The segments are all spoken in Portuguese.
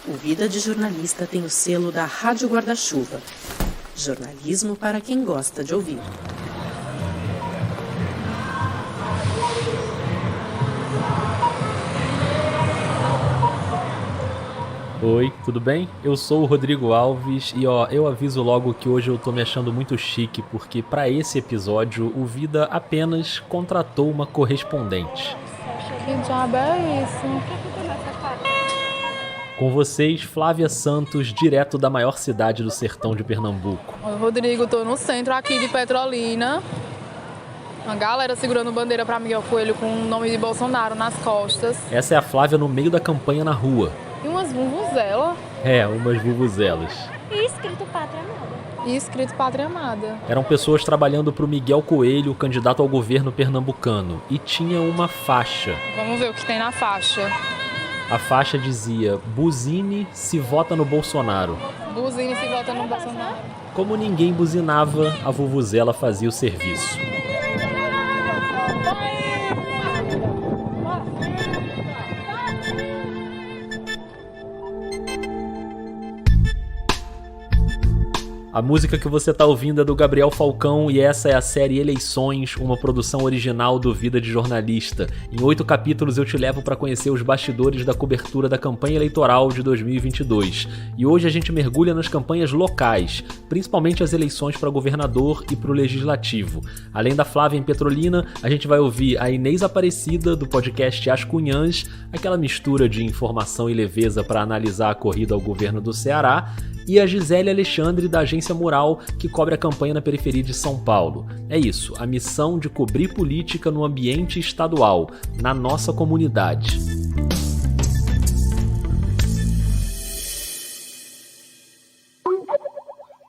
O Vida de Jornalista tem o selo da Rádio Guarda-Chuva. Jornalismo para quem gosta de ouvir. Oi, tudo bem? Eu sou o Rodrigo Alves e eu aviso logo que hoje eu tô me achando muito chique porque para esse episódio o Vida apenas contratou uma correspondente. Que diabo é isso? Com vocês, Flávia Santos, direto da maior cidade do sertão de Pernambuco. Oi, Rodrigo, tô no centro aqui de Petrolina. Uma galera segurando bandeira pra Miguel Coelho com o nome de Bolsonaro nas costas. Essa é a Flávia no meio da campanha na rua. E umas vuvuzela. Umas vuvuzelas. E escrito Pátria Amada. E escrito Pátria Amada. Eram pessoas trabalhando pro Miguel Coelho, candidato ao governo pernambucano. E tinha uma faixa. Vamos ver o que tem na faixa. A faixa dizia: buzine se vota no Bolsonaro. Buzine se vota no Bolsonaro. Como ninguém buzinava, a vuvuzela fazia o serviço. A música que você está ouvindo é do Gabriel Falcão e essa é a série Eleições, uma produção original do Vida de Jornalista. Em 8 capítulos eu te levo para conhecer os bastidores da cobertura da campanha eleitoral de 2022. E hoje a gente mergulha nas campanhas locais, principalmente as eleições para governador e para o legislativo. Além da Flávia em Petrolina, a gente vai ouvir a Inês Aparecida do podcast As Cunhãs, aquela mistura de informação e leveza para analisar a corrida ao governo do Ceará, e a Gisele Alexandre, da Agência Mural, que cobre a campanha na periferia de São Paulo. É isso, a missão de cobrir política no ambiente estadual, na nossa comunidade.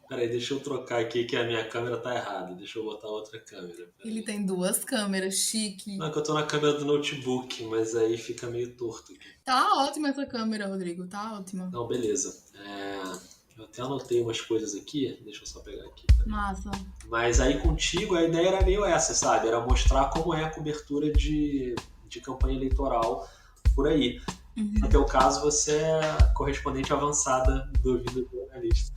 Peraí, deixa eu trocar aqui que a minha câmera tá errada. Deixa eu botar outra câmera. Ele tem 2 câmeras, chique. Não, é que eu tô na câmera do notebook, mas aí fica meio torto aqui. Tá ótima essa câmera, Rodrigo, tá ótima. Não, beleza. Eu até anotei umas coisas aqui, deixa eu só pegar aqui. Massa. Mas aí contigo a ideia era meio essa, sabe? Era mostrar como é a cobertura de campanha eleitoral por aí. No teu caso, você é correspondente avançada do Vida de Jornalista.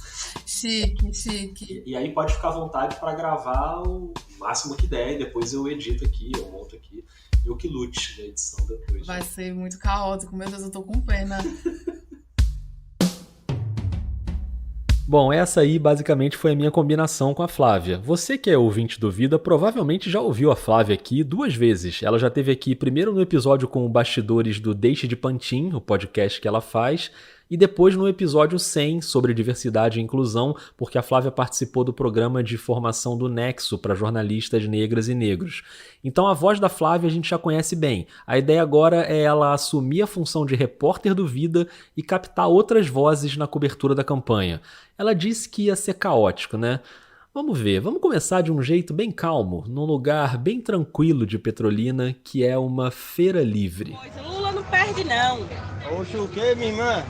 Chique. E aí pode ficar à vontade para gravar o máximo que der, e depois eu edito aqui, eu monto aqui. Eu que lute na edição depois. Vai ser muito caótico, meu Deus, eu tô com pena. Bom, essa aí basicamente foi a minha combinação com a Flávia. Você que é ouvinte do Vida provavelmente já ouviu a Flávia aqui 2 vezes. Ela já esteve aqui primeiro no episódio com bastidores do Deixe de Pantin, o podcast que ela faz, e depois no episódio 100 sobre diversidade e inclusão, porque a Flávia participou do programa de formação do Nexo para jornalistas negras e negros. Então a voz da Flávia a gente já conhece bem. A ideia agora é ela assumir a função de repórter do Vida e captar outras vozes na cobertura da campanha. Ela disse que ia ser caótico, né? Vamos ver, vamos começar de um jeito bem calmo, num lugar bem tranquilo de Petrolina, que é uma feira livre. Lula não perde, não. Oxe, o quê, minha irmã?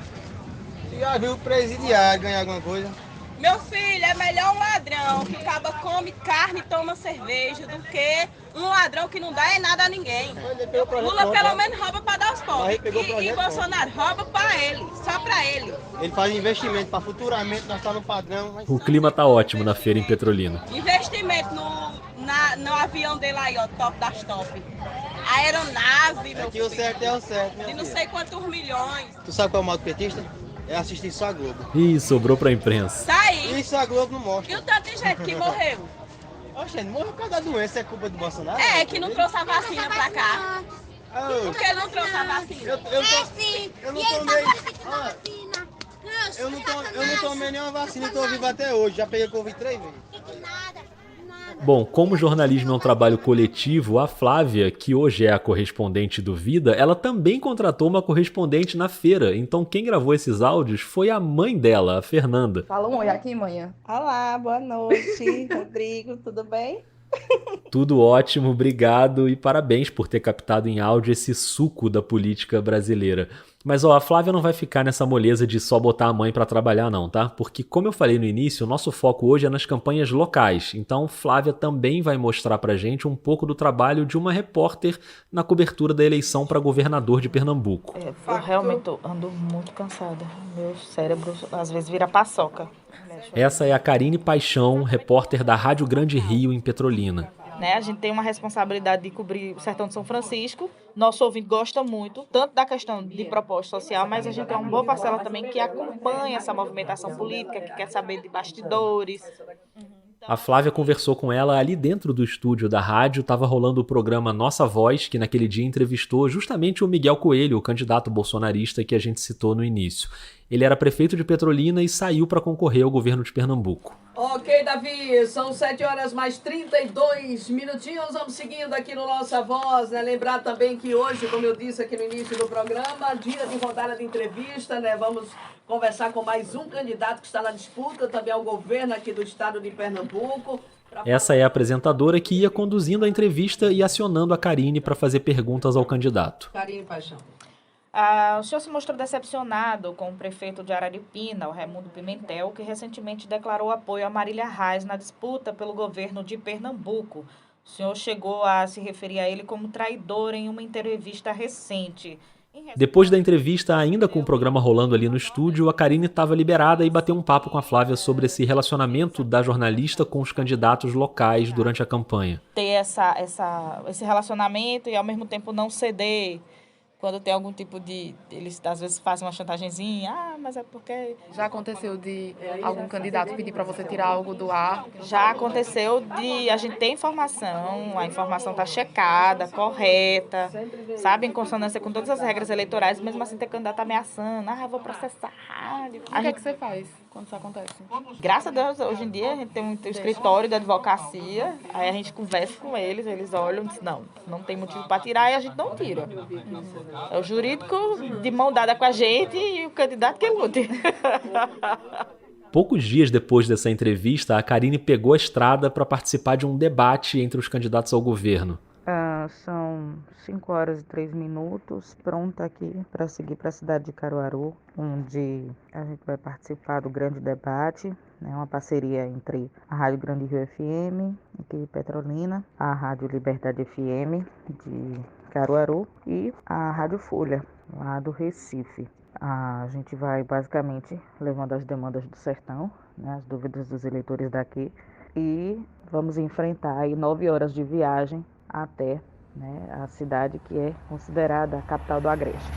Você já viu o presidiário ganhar alguma coisa? Meu filho, é melhor um ladrão que acaba come carne e toma cerveja do que um ladrão que não dá nada a ninguém. Lula pelo menos rouba para dar aos pobres. E Bolsonaro rouba para ele, só para ele. Ele faz investimento para futuramente nós estar no padrão. Mas... O clima tá ótimo na feira em Petrolina. Investimento no avião dele aí, ó, top das top. Aeronave, meu filho. O certo é o certo, de não sei quantos milhões. Tu sabe qual é o mal do petista? É assistir só a Globo. Ih, sobrou pra imprensa. Tá aí. Isso a Globo não mostra. E o tanto de gente que morreu? Oxe, morreu por causa da doença, é culpa do Bolsonaro? É, que não trouxe a vacina pra cá. Por que não trouxe a vacina? Eu não tomei nenhuma vacina e tô vivo até hoje. Já peguei Covid 3 vezes. Bom, como jornalismo é um trabalho coletivo, a Flávia, que hoje é a correspondente do Vida, ela também contratou uma correspondente na feira. Então quem gravou esses áudios foi a mãe dela, a Fernanda. Fala um oi aqui, manhã. Olá, boa noite, Rodrigo, tudo bem? Tudo ótimo, obrigado e parabéns por ter captado em áudio esse suco da política brasileira. Mas a Flávia não vai ficar nessa moleza de só botar a mãe para trabalhar não, tá? Porque como eu falei no início, o nosso foco hoje é nas campanhas locais. Então Flávia também vai mostrar pra gente um pouco do trabalho de uma repórter na cobertura da eleição para governador de Pernambuco. Eu realmente ando muito cansada. Meu cérebro às vezes vira paçoca. Essa é a Karine Paixão, repórter da Rádio Grande Rio em Petrolina. A gente tem uma responsabilidade de cobrir o sertão de São Francisco. Nosso ouvinte gosta muito, tanto da questão de proposta social, mas a gente tem uma boa parcela também que acompanha essa movimentação política, que quer saber de bastidores. A Flávia conversou com ela ali dentro do estúdio da rádio, estava rolando o programa Nossa Voz, que naquele dia entrevistou justamente o Miguel Coelho, o candidato bolsonarista que a gente citou no início. Ele era prefeito de Petrolina e saiu para concorrer ao governo de Pernambuco. Ok, Davi, são 7h mais 32 minutinhos, vamos seguindo aqui no Nossa Voz, né? Lembrar também que hoje, como eu disse aqui no início do programa, dia de rodada de entrevista, né? Vamos conversar com mais um candidato que está na disputa, também ao governo aqui do estado de Pernambuco. Essa é a apresentadora que ia conduzindo a entrevista e acionando a Karine para fazer perguntas ao candidato. Karine Paixão. O senhor se mostrou decepcionado com o prefeito de Araripina, o Raimundo Pimentel, que recentemente declarou apoio a Marília Reis na disputa pelo governo de Pernambuco. O senhor chegou a se referir a ele como traidor em uma entrevista recente. Depois da entrevista, ainda com o programa rolando ali no estúdio, a Karine estava liberada e bateu um papo com a Flávia sobre esse relacionamento da jornalista com os candidatos locais durante a campanha. Ter esse relacionamento e ao mesmo tempo não ceder. Quando tem algum tipo de... Eles às vezes fazem uma chantagemzinha. Mas é porque... Já aconteceu de algum candidato pedir para você tirar algo do ar? Já aconteceu de a gente ter informação, a informação tá checada, correta, sabe? Em consonância com todas as regras eleitorais, mesmo assim ter candidato ameaçando. Eu vou processar a rádio. O que é que você faz quando isso acontece? Graças a Deus, hoje em dia a gente tem um escritório de advocacia, aí a gente conversa com eles olham e dizem, não tem motivo para tirar e a gente não tira. É o jurídico de mão dada com a gente e o candidato que lute. Poucos dias depois dessa entrevista, a Karine pegou a estrada para participar de um debate entre os candidatos ao governo. São 5h03, pronta aqui para seguir para a cidade de Caruaru, onde a gente vai participar do grande debate, né, uma parceria entre a Rádio Grande Rio FM, aqui de Petrolina, a Rádio Liberdade FM de Caruaru e a Rádio Folha, lá do Recife. A gente vai basicamente levando as demandas do sertão, né, as dúvidas dos eleitores daqui, e vamos enfrentar aí 9 horas de viagem até, né, a cidade que é considerada a capital do Agreste.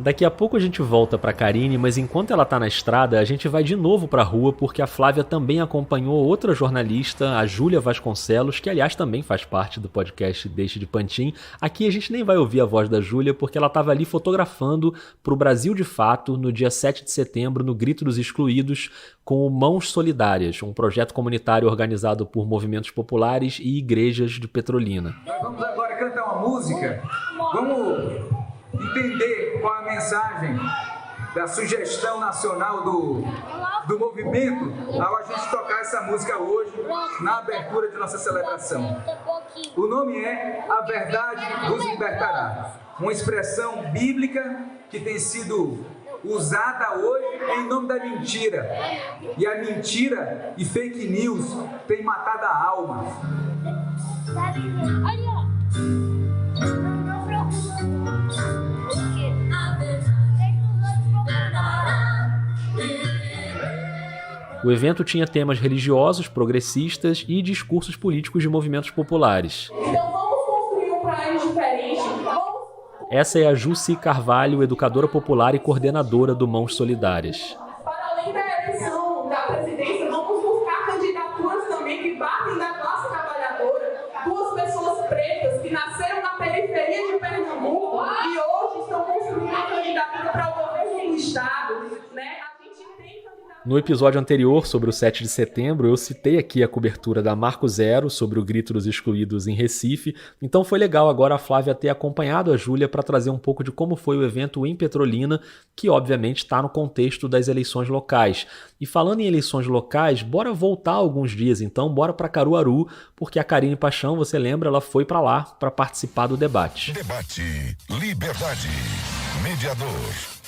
Daqui a pouco a gente volta para Karine, mas enquanto ela tá na estrada, a gente vai de novo para a rua porque a Flávia também acompanhou outra jornalista, a Júlia Vasconcelos, que aliás também faz parte do podcast Deixe de Pantin. Aqui a gente nem vai ouvir a voz da Júlia porque ela estava ali fotografando para o Brasil de Fato no dia 7 de setembro, no Grito dos Excluídos, com o Mãos Solidárias, um projeto comunitário organizado por movimentos populares e igrejas de Petrolina. Vamos agora cantar uma música, vamos entender qual a mensagem da sugestão nacional do movimento ao a gente tocar essa música hoje na abertura de nossa celebração. O nome é A Verdade Vos Libertará, uma expressão bíblica que tem sido usada hoje em nome da mentira. E a mentira e fake news tem matado a alma. O evento tinha temas religiosos, progressistas e discursos políticos de movimentos populares. Então vamos construir um país diferente. Essa é a Jussi Carvalho, educadora popular e coordenadora do Mãos Solidárias. Para além da eleição da presidência, vamos buscar candidaturas também que batem na classe trabalhadora, duas pessoas pretas que nasceram na periferia de Pernambuco e hoje estão construindo uma candidatura para o governo do estado, né? A gente tem candidatura. No episódio anterior, sobre o 7 de setembro, eu citei aqui a cobertura da Marco Zero sobre o Grito dos Excluídos em Recife, então foi legal agora a Flávia ter acompanhado a Júlia para trazer um pouco de como foi o evento em Petrolina, que obviamente está no contexto das eleições locais. E falando em eleições locais, bora voltar alguns dias então, bora para Caruaru, porque a Karine Paixão, você lembra, ela foi para lá para participar do debate. Debate Liberdade. Mediador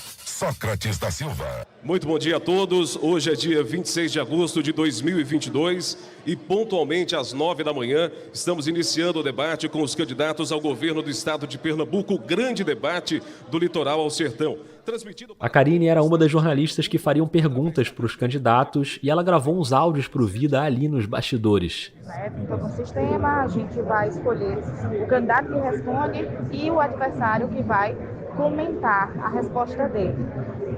Sócrates da Silva. Muito bom dia a todos. Hoje é dia 26 de agosto de 2022 e pontualmente às 9 da manhã estamos iniciando o debate com os candidatos ao governo do estado de Pernambuco, o grande debate do litoral ao sertão. A Karine era uma das jornalistas que fariam perguntas para os candidatos e ela gravou uns áudios para o Vida ali nos bastidores. Então, no sistema, a gente vai escolher o candidato que responde e o adversário que vai comentar a resposta dele.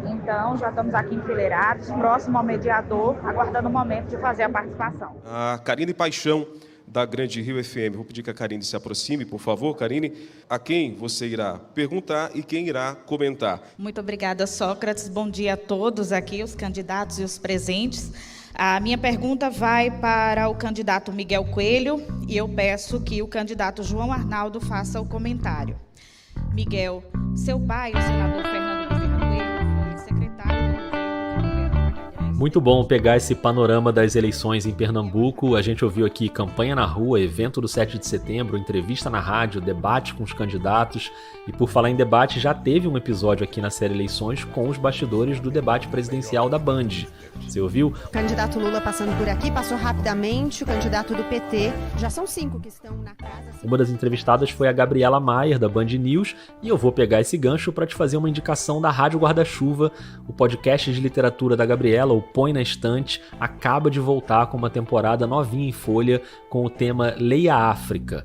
Então, já estamos aqui enfileirados, próximo ao mediador, aguardando o momento de fazer a participação. A Karine Paixão, da Grande Rio FM. Vou pedir que a Karine se aproxime, por favor. Karine, a quem você irá perguntar e quem irá comentar? Muito obrigada, Sócrates. Bom dia a todos aqui, os candidatos e os presentes. A minha pergunta vai para o candidato Miguel Coelho e eu peço que o candidato João Arnaldo faça o comentário. Miguel, seu pai, o senador Fernando Bezerra Coelho, foi secretário do governo. Muito bom pegar esse panorama das eleições em Pernambuco. A gente ouviu aqui campanha na rua, evento do 7 de setembro, entrevista na rádio, debate com os candidatos. E por falar em debate, já teve um episódio aqui na série Eleições com os bastidores do debate presidencial da Band. Você ouviu? O candidato Lula passando por aqui, passou rapidamente, o candidato do PT. Já são 5 que estão na casa. Uma das entrevistadas foi a Gabriela Maier, da Band News, e eu vou pegar esse gancho para te fazer uma indicação da Rádio Guarda-Chuva. O podcast de literatura da Gabriela, o Põe na Estante, acaba de voltar com uma temporada novinha em folha com o tema Leia África.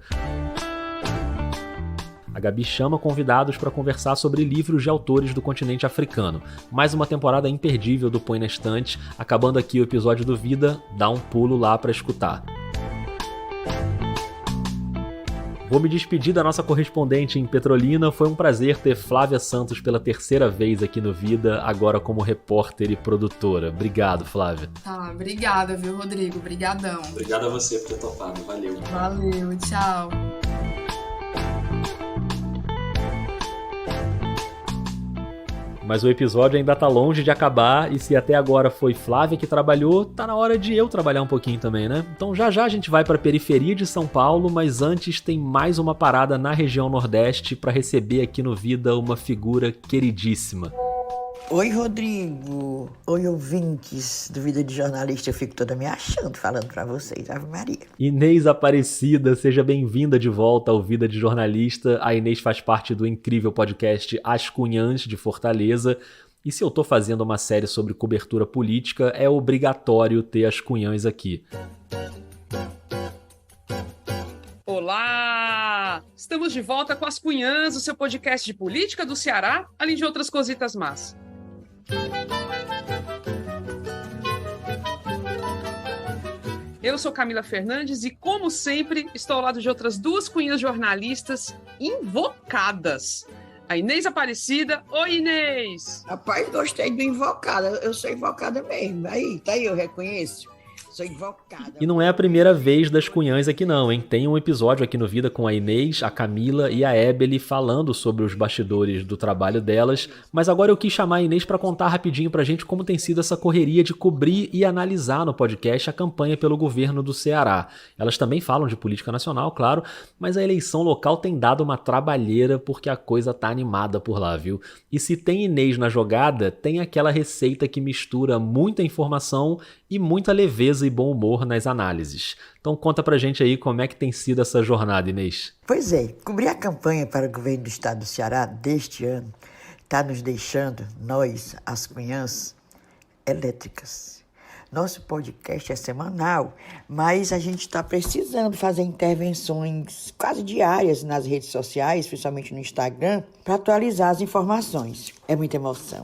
A Gabi chama convidados para conversar sobre livros de autores do continente africano. Mais uma temporada imperdível do Põe na Estante. Acabando aqui o episódio do Vida, dá um pulo lá para escutar. Vou me despedir da nossa correspondente em Petrolina. Foi um prazer ter Flávia Santos pela terceira vez aqui no Vida, agora como repórter e produtora. Obrigado, Flávia. Obrigada, viu, Rodrigo? Obrigadão. Obrigado a você por ter topado. Valeu. Valeu, tchau. Mas o episódio ainda tá longe de acabar, e se até agora foi Flávia que trabalhou, tá na hora de eu trabalhar um pouquinho também, né? Então já a gente vai pra periferia de São Paulo, mas antes tem mais uma parada na região Nordeste pra receber aqui no Vida uma figura queridíssima. Oi, Rodrigo. Oi, ouvintes do Vida de Jornalista. Eu fico toda me achando falando pra vocês. Ave Maria. Inês Aparecida, seja bem-vinda de volta ao Vida de Jornalista. A Inês faz parte do incrível podcast As Cunhãs, de Fortaleza. E se eu tô fazendo uma série sobre cobertura política, é obrigatório ter as Cunhãs aqui. Olá! Estamos de volta com As Cunhãs, o seu podcast de política do Ceará, além de outras cositas más. Eu sou Camila Fernandes e, como sempre, estou ao lado de outras duas cunhãs jornalistas invocadas. A Inês Aparecida. Oi, Inês! Rapaz, gostei do invocada. Eu sou invocada mesmo. Aí, tá aí, eu reconheço. Sou invocada. E não é a primeira vez das Cunhãs aqui não, hein? Tem um episódio aqui no Vida com a Inês, a Camila e a Ebeli falando sobre os bastidores do trabalho delas, mas agora eu quis chamar a Inês para contar rapidinho pra gente como tem sido essa correria de cobrir e analisar no podcast a campanha pelo governo do Ceará. Elas também falam de política nacional, claro, mas a eleição local tem dado uma trabalheira porque a coisa tá animada por lá, viu? E se tem Inês na jogada, tem aquela receita que mistura muita informação e muita leveza e bom humor nas análises. Então conta pra gente aí como é que tem sido essa jornada, Inês. Pois é, cobrir a campanha para o governo do estado do Ceará deste ano está nos deixando, nós, as cunhãs, elétricas. Nosso podcast é semanal, mas a gente está precisando fazer intervenções quase diárias nas redes sociais, principalmente no Instagram, para atualizar as informações. É muita emoção.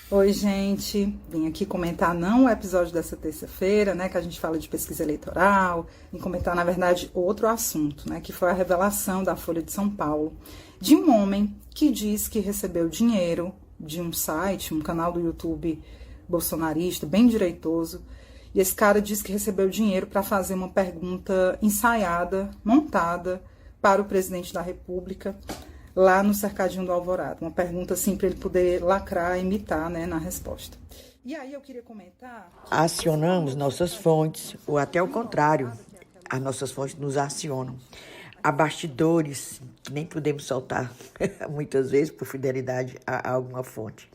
Oi, gente. Vim aqui comentar não o episódio dessa terça-feira, né, que a gente fala de pesquisa eleitoral, e comentar, na verdade, outro assunto, né, que foi a revelação da Folha de São Paulo de um homem que diz que recebeu dinheiro de um site, um canal do YouTube bolsonarista, bem direitoso, e esse cara disse que recebeu dinheiro para fazer uma pergunta ensaiada, montada, para o presidente da República, lá no Cercadinho do Alvorada. Uma pergunta assim para ele poder lacrar, imitar, né, na resposta. E aí eu queria comentar... Acionamos nossas fontes, ou até o contrário, as nossas fontes nos acionam. Há bastidores que nem podemos soltar, muitas vezes, por fidelidade a alguma fonte.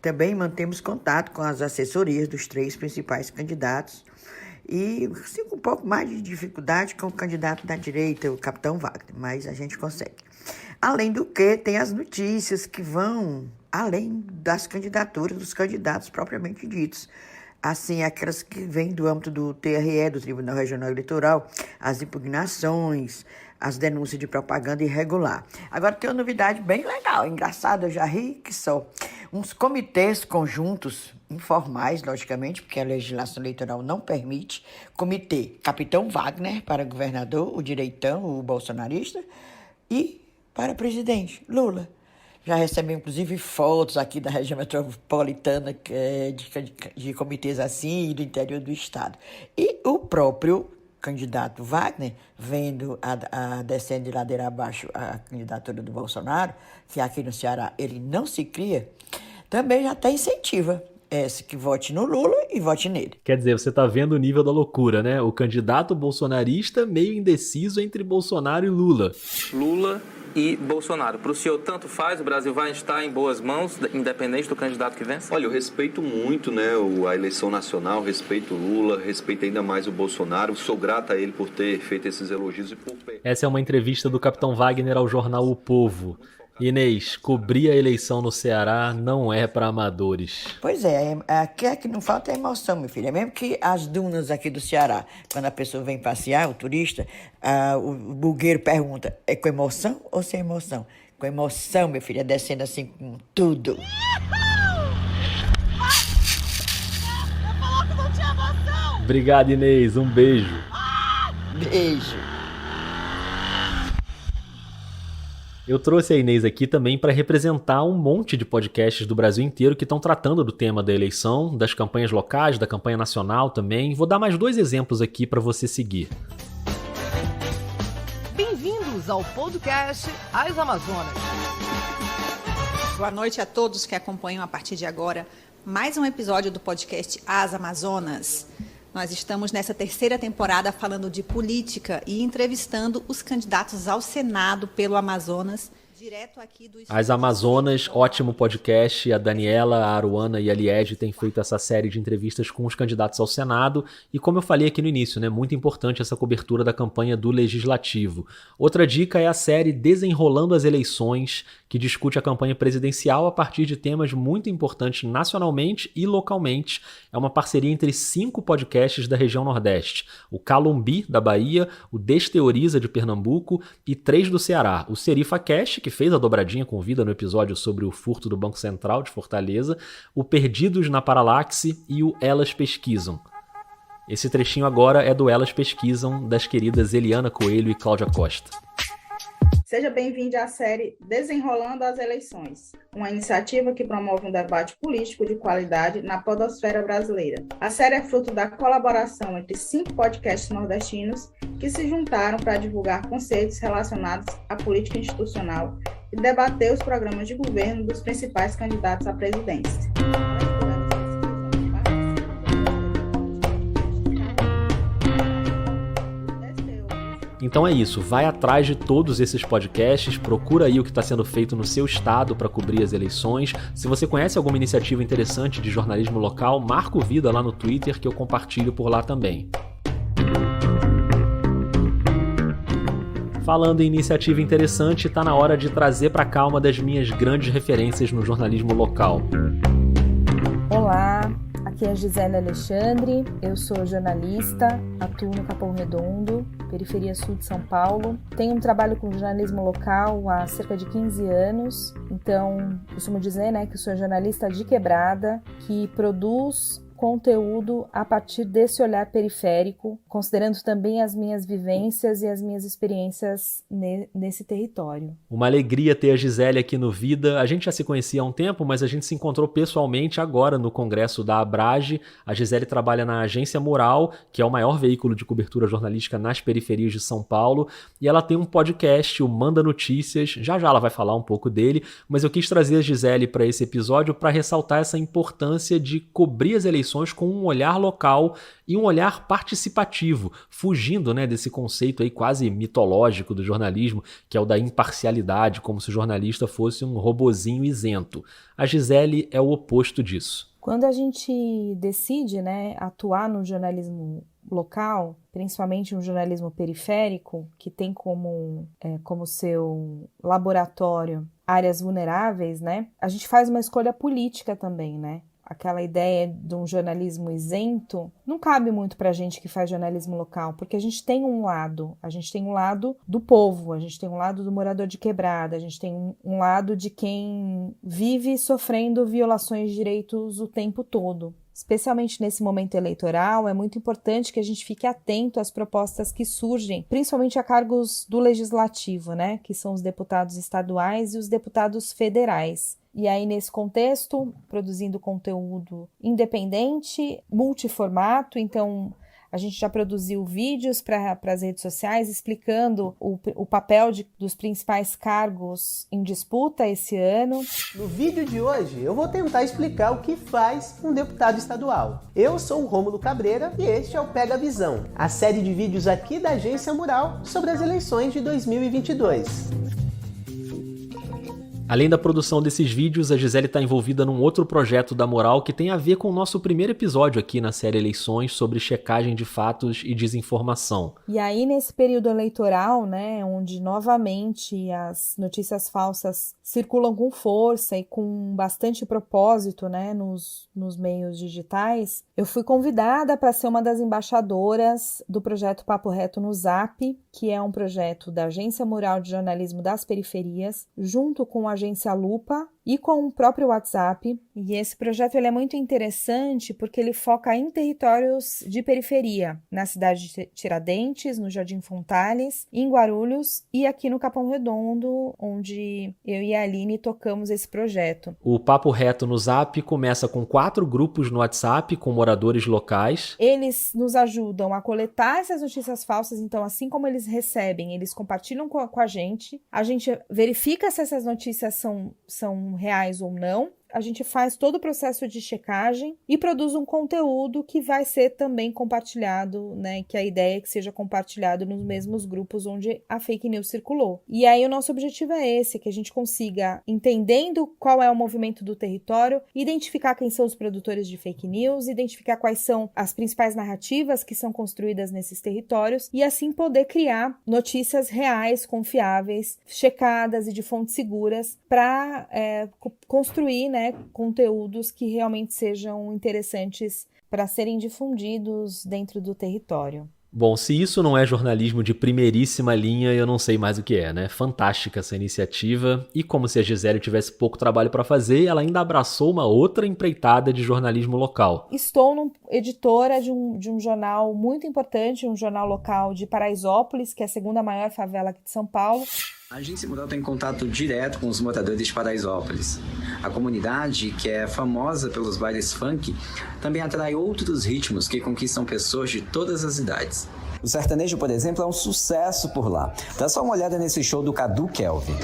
Também mantemos contato com as assessorias dos 3 principais candidatos e sim, com um pouco mais de dificuldade com o candidato da direita, o capitão Wagner, mas a gente consegue. Além do que, tem as notícias que vão além das candidaturas dos candidatos propriamente ditos. Assim, aquelas que vêm do âmbito do TRE, do Tribunal Regional Eleitoral, as impugnações, as denúncias de propaganda irregular. Agora tem uma novidade bem legal, engraçada, eu já ri que só. Uns comitês conjuntos, informais, logicamente, porque a legislação eleitoral não permite, comitê Capitão Wagner para governador, o direitão, o bolsonarista, e para presidente, Lula. Já recebemos, inclusive, fotos aqui da região metropolitana de comitês assim e do interior do estado. E o próprio candidato Wagner, vendo a descendo de ladeira abaixo a candidatura do Bolsonaro, que aqui no Ceará ele não se cria, também já até incentiva que vote no Lula e vote nele. Quer dizer, você tá vendo o nível da loucura, né? O candidato bolsonarista meio indeciso entre Bolsonaro e Lula. Lula e Bolsonaro. Para o senhor, tanto faz, o Brasil vai estar em boas mãos, independente do candidato que vence? Olha, eu respeito muito, né, a eleição nacional, respeito o Lula, respeito ainda mais o Bolsonaro, sou grato a ele por ter feito esses elogios. Essa é uma entrevista do capitão Wagner ao jornal O Povo. Inês, cobrir a eleição no Ceará não é para amadores. Pois é, aqui é que não falta emoção, meu filho. É mesmo que as dunas aqui do Ceará, quando a pessoa vem passear, o turista, o bugueiro pergunta, é com emoção ou sem emoção? Com emoção, meu filho, é descendo assim com tudo. Eu falou que não tinha emoção! Obrigado, Inês, um beijo. Beijo. Eu trouxe a Inês aqui também para representar um monte de podcasts do Brasil inteiro que estão tratando do tema da eleição, das campanhas locais, da campanha nacional também. Vou dar mais 2 exemplos aqui para você seguir. Bem-vindos ao podcast As Amazonas. Boa noite a todos que acompanham a partir de agora mais um episódio do podcast As Amazonas. Nós estamos nessa 3ª temporada falando de política e entrevistando os candidatos ao Senado pelo Amazonas, direto aqui do... As Amazonas, ótimo podcast. A Daniela, a Aruana e a Liege têm feito essa série de entrevistas com os candidatos ao Senado. E como eu falei aqui no início, né, muito importante essa cobertura da campanha do Legislativo. Outra dica é a série Desenrolando as Eleições, que discute a campanha presidencial a partir de temas muito importantes nacionalmente e localmente. É uma parceria entre 5 podcasts da região Nordeste. O Calumbi, da Bahia, o Desteoriza, de Pernambuco, e 3 do Ceará. O SerifaCast, que fez a dobradinha com vida no episódio sobre o furto do Banco Central de Fortaleza, o Perdidos na Paralaxe e o Elas Pesquisam. Esse trechinho agora é do Elas Pesquisam, das queridas Eliana Coelho e Cláudia Costa. Seja bem-vindo à série Desenrolando as Eleições, uma iniciativa que promove um debate político de qualidade na podosfera brasileira. A série é fruto da colaboração entre 5 podcasts nordestinos que se juntaram para divulgar conceitos relacionados à política institucional e debater os programas de governo dos principais candidatos à presidência. Então é isso, vai atrás de todos esses podcasts, procura aí o que está sendo feito no seu estado para cobrir as eleições. Se você conhece alguma iniciativa interessante de jornalismo local, marca o Vida lá no Twitter que eu compartilho por lá também. Falando em iniciativa interessante, está na hora de trazer para cá uma das minhas grandes referências no jornalismo local. Olá, aqui é a Gisele Alexandre, eu sou jornalista, atuo no Capão Redondo, periferia sul de São Paulo. Tenho um trabalho com jornalismo local há cerca de 15 anos, então costumo dizer, que sou jornalista de quebrada, que produz conteúdo a partir desse olhar periférico, considerando também as minhas vivências e as minhas experiências nesse território. Uma alegria ter a Gisele aqui no Vida. A gente já se conhecia há um tempo, mas a gente se encontrou pessoalmente agora no congresso da Abrage. A Gisele trabalha na Agência Mural, que é o maior veículo de cobertura jornalística nas periferias de São Paulo, e ela tem um podcast, o Manda Notícias. Já ela vai falar um pouco dele, mas eu quis trazer a Gisele para esse episódio para ressaltar essa importância de cobrir as eleições com um olhar local e um olhar participativo, fugindo, né, desse conceito aí quase mitológico do jornalismo, que é o da imparcialidade, como se o jornalista fosse um robozinho isento. A Gisele é o oposto disso. Quando a gente decide, né, atuar no jornalismo local, principalmente um jornalismo periférico, que tem como seu laboratório áreas vulneráveis, né, a gente faz uma escolha política também, né? Aquela ideia de um jornalismo isento não cabe muito para a gente que faz jornalismo local, porque a gente tem um lado do povo, a gente tem um lado do morador de quebrada, a gente tem um lado de quem vive sofrendo violações de direitos o tempo todo. Especialmente nesse momento eleitoral, é muito importante que a gente fique atento às propostas que surgem, principalmente a cargos do legislativo, né, que são os deputados estaduais e os deputados federais. E aí, nesse contexto, produzindo conteúdo independente, multiformato, então a gente já produziu vídeos para as redes sociais explicando o papel dos principais cargos em disputa esse ano. No vídeo de hoje, eu vou tentar explicar o que faz um deputado estadual. Eu sou o Rômulo Cabreira e este é o Pega Visão, a série de vídeos aqui da Agência Mural sobre as eleições de 2022. Além da produção desses vídeos, a Gisele está envolvida num outro projeto da Mural que tem a ver com o nosso primeiro episódio aqui na série Eleições sobre checagem de fatos e desinformação. E aí, nesse período eleitoral, né, onde novamente as notícias falsas circulam com força e com bastante propósito, né, nos meios digitais, eu fui convidada para ser uma das embaixadoras do projeto Papo Reto no Zap, que é um projeto da Agência Mural de Jornalismo das Periferias, junto com a Agência Lupa e com o próprio WhatsApp. E esse projeto ele é muito interessante porque ele foca em territórios de periferia, na cidade de Tiradentes, no Jardim Fontales, em Guarulhos e aqui no Capão Redondo, onde eu e a Aline tocamos esse projeto. O Papo Reto no Zap começa com 4 grupos no WhatsApp com moradores locais. Eles nos ajudam a coletar essas notícias falsas, então assim como eles recebem, eles compartilham com a gente verifica se essas notícias são reais ou não, a gente faz todo o processo de checagem e produz um conteúdo que vai ser também compartilhado, né, que a ideia é que seja compartilhado nos mesmos grupos onde a fake news circulou. E aí o nosso objetivo é esse, que a gente consiga, entendendo qual é o movimento do território, identificar quem são os produtores de fake news, identificar quais são as principais narrativas que são construídas nesses territórios e assim poder criar notícias reais, confiáveis, checadas e de fontes seguras para construir, né, conteúdos que realmente sejam interessantes para serem difundidos dentro do território. Bom, se isso não é jornalismo de primeiríssima linha, eu não sei mais o que é, né? Fantástica essa iniciativa. E como se a Gisele tivesse pouco trabalho para fazer, ela ainda abraçou uma outra empreitada de jornalismo local. Estou editora de um jornal muito importante, um jornal local de Paraisópolis, que é a segunda maior favela aqui de São Paulo. A Agência Mural tem contato direto com os moradores de Paraisópolis. A comunidade, que é famosa pelos bailes funk, também atrai outros ritmos que conquistam pessoas de todas as idades. O sertanejo, por exemplo, é um sucesso por lá. Dá só uma olhada nesse show do Cadu Kelvin.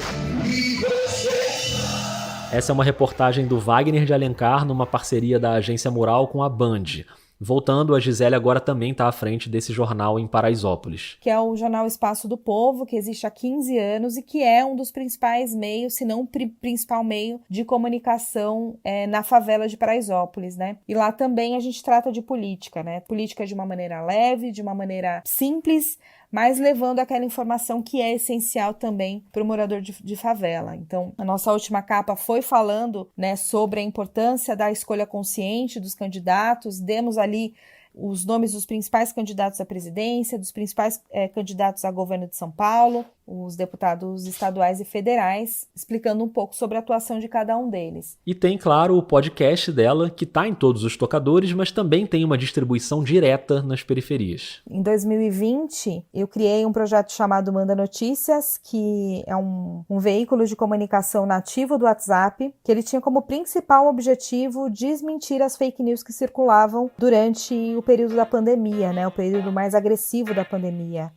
Essa é uma reportagem do Wagner de Alencar numa parceria da Agência Mural com a Band. Voltando, a Gisele agora também está à frente desse jornal em Paraisópolis. Que é o jornal Espaço do Povo, que existe há 15 anos e que é um dos principais meios, se não o principal meio de comunicação na favela de Paraisópolis, né? E lá também a gente trata de política, né? Política de uma maneira leve, de uma maneira simples, mas levando aquela informação que é essencial também para o morador de favela. Então, a nossa última capa foi falando, né, sobre a importância da escolha consciente dos candidatos, demos ali os nomes dos principais candidatos à presidência, dos principais candidatos a governo de São Paulo, os deputados estaduais e federais, explicando um pouco sobre a atuação de cada um deles. E tem, claro, o podcast dela, que está em todos os tocadores, mas também tem uma distribuição direta nas periferias. Em 2020, eu criei um projeto chamado Manda Notícias, que é um veículo de comunicação nativo do WhatsApp, que ele tinha como principal objetivo desmentir as fake news que circulavam durante o período da pandemia, né? O período mais agressivo da pandemia.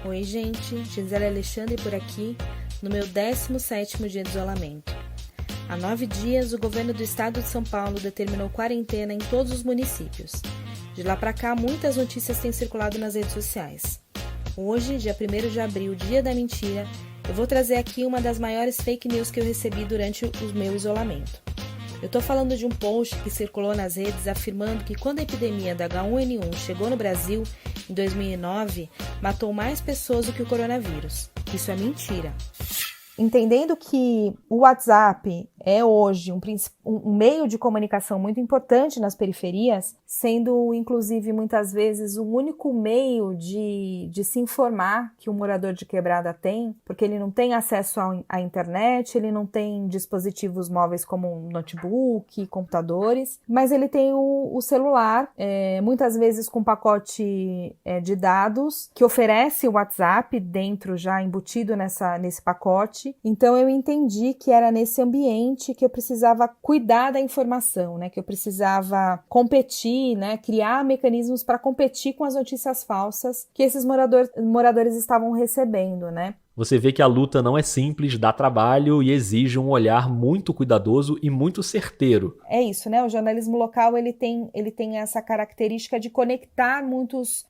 Oi, gente, Gisele Alexandre por aqui, no meu 17º dia de isolamento. Há 9 dias, o governo do estado de São Paulo determinou quarentena em todos os municípios. De lá para cá, muitas notícias têm circulado nas redes sociais. Hoje, dia 1º de abril, dia da mentira, eu vou trazer aqui uma das maiores fake news que eu recebi durante o meu isolamento. Eu estou falando de um post que circulou nas redes afirmando que quando a epidemia da H1N1 chegou no Brasil, em 2009, matou mais pessoas do que o coronavírus. Isso é mentira. Entendendo que o WhatsApp é hoje um meio de comunicação muito importante nas periferias, sendo inclusive muitas vezes o único meio de se informar que o morador de quebrada tem, porque ele não tem acesso à internet, ele não tem dispositivos móveis como notebook, computadores, mas ele tem o celular, muitas vezes com pacote de dados que oferece o WhatsApp dentro já embutido nesse pacote. Então eu entendi que era nesse ambiente que eu precisava cuidar da informação, né? Que eu precisava competir, né? Criar mecanismos para competir com as notícias falsas que esses moradores estavam recebendo, né? Você vê que a luta não é simples, dá trabalho e exige um olhar muito cuidadoso e muito certeiro. É isso, né? O jornalismo local ele tem essa característica de conectar muitos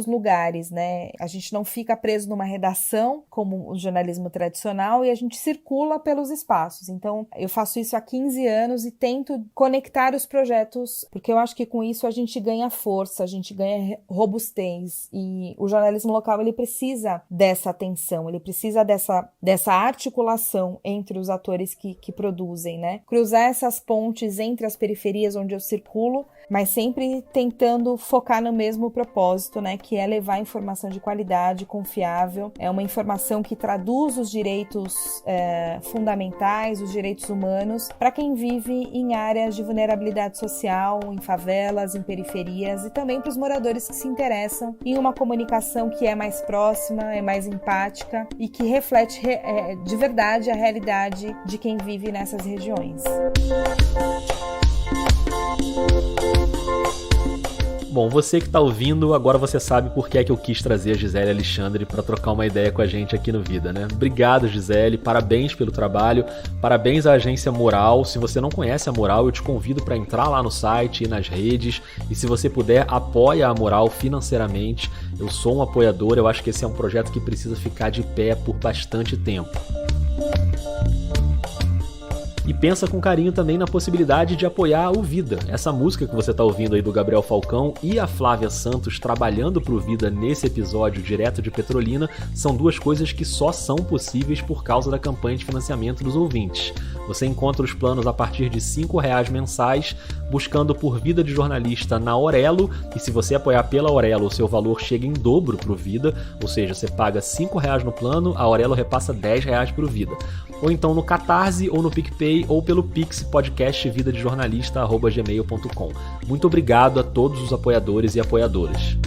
lugares, né? A gente não fica preso numa redação como o jornalismo tradicional e a gente circula pelos espaços. Então, eu faço isso há 15 anos e tento conectar os projetos, porque eu acho que com isso a gente ganha força, a gente ganha robustez e o jornalismo local ele precisa dessa atenção, ele precisa dessa articulação entre os atores que produzem, né? Cruzar essas pontes entre as periferias onde eu circulo, mas sempre tentando focar no mesmo propósito, né? Que é levar informação de qualidade, confiável. É uma informação que traduz os direitos fundamentais, os direitos humanos, para quem vive em áreas de vulnerabilidade social, em favelas, em periferias e também para os moradores que se interessam em uma comunicação que é mais próxima, é mais empática e que reflete de verdade a realidade de quem vive nessas regiões. Bom, você que está ouvindo, agora você sabe por que é que eu quis trazer a Gisele Alexandre para trocar uma ideia com a gente aqui no Vida, né? Obrigado, Gisele, parabéns pelo trabalho, parabéns à agência Moral. Se você não conhece a Moral, eu te convido para entrar lá no site e nas redes, e se você puder, apoia a Moral financeiramente. Eu sou um apoiador, eu acho que esse é um projeto que precisa ficar de pé por bastante tempo. E pensa com carinho também na possibilidade de apoiar o Vida. Essa música que você está ouvindo aí do Gabriel Falcão e a Flávia Santos trabalhando pro Vida nesse episódio direto de Petrolina são duas coisas que só são possíveis por causa da campanha de financiamento dos ouvintes. Você encontra os planos a partir de R$5 mensais, buscando por Vida de Jornalista na Aurelo, e se você apoiar pela Aurelo, o seu valor chega em dobro pro Vida, ou seja, você paga R$5 no plano, a Aurelo repassa R$10 pro Vida. Ou então no Catarse ou no PicPay ou pelo Pix podcastvidadejornalista@gmail.com. Muito obrigado a todos os apoiadores e apoiadoras.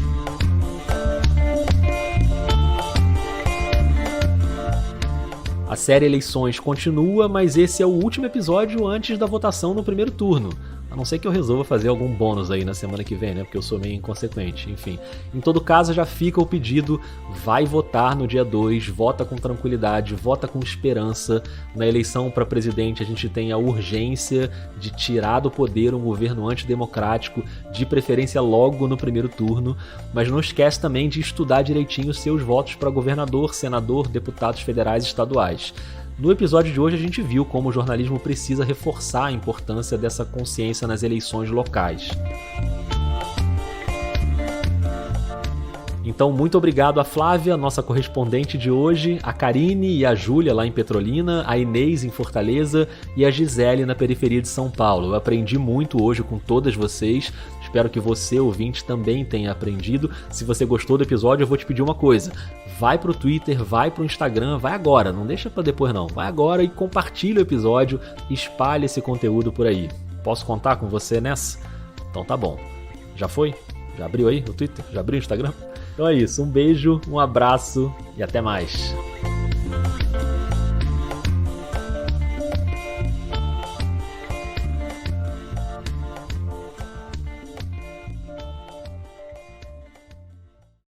A série Eleições continua, mas esse é o último episódio antes da votação no primeiro turno. A não ser que eu resolva fazer algum bônus aí na semana que vem, né? Porque eu sou meio inconsequente, enfim. Em todo caso, já fica o pedido, vai votar no dia 2, vota com tranquilidade, vota com esperança. Na eleição para presidente, a gente tem a urgência de tirar do poder um governo antidemocrático, de preferência logo no primeiro turno. Mas não esquece também de estudar direitinho seus votos para governador, senador, deputados federais e estaduais. No episódio de hoje a gente viu como o jornalismo precisa reforçar a importância dessa consciência nas eleições locais. Então, muito obrigado a Flávia, nossa correspondente de hoje, a Karine e a Júlia lá em Petrolina, a Inês em Fortaleza e a Gisele na periferia de São Paulo. Eu aprendi muito hoje com todas vocês. Espero que você, ouvinte, também tenha aprendido. Se você gostou do episódio, eu vou te pedir uma coisa. Vai pro Twitter, vai pro Instagram, vai agora, não deixa pra depois não. Vai agora e compartilha o episódio, espalhe esse conteúdo por aí. Posso contar com você nessa? Então tá bom. Já foi? Já abriu aí o Twitter? Já abriu o Instagram? Então é isso, um beijo, um abraço e até mais.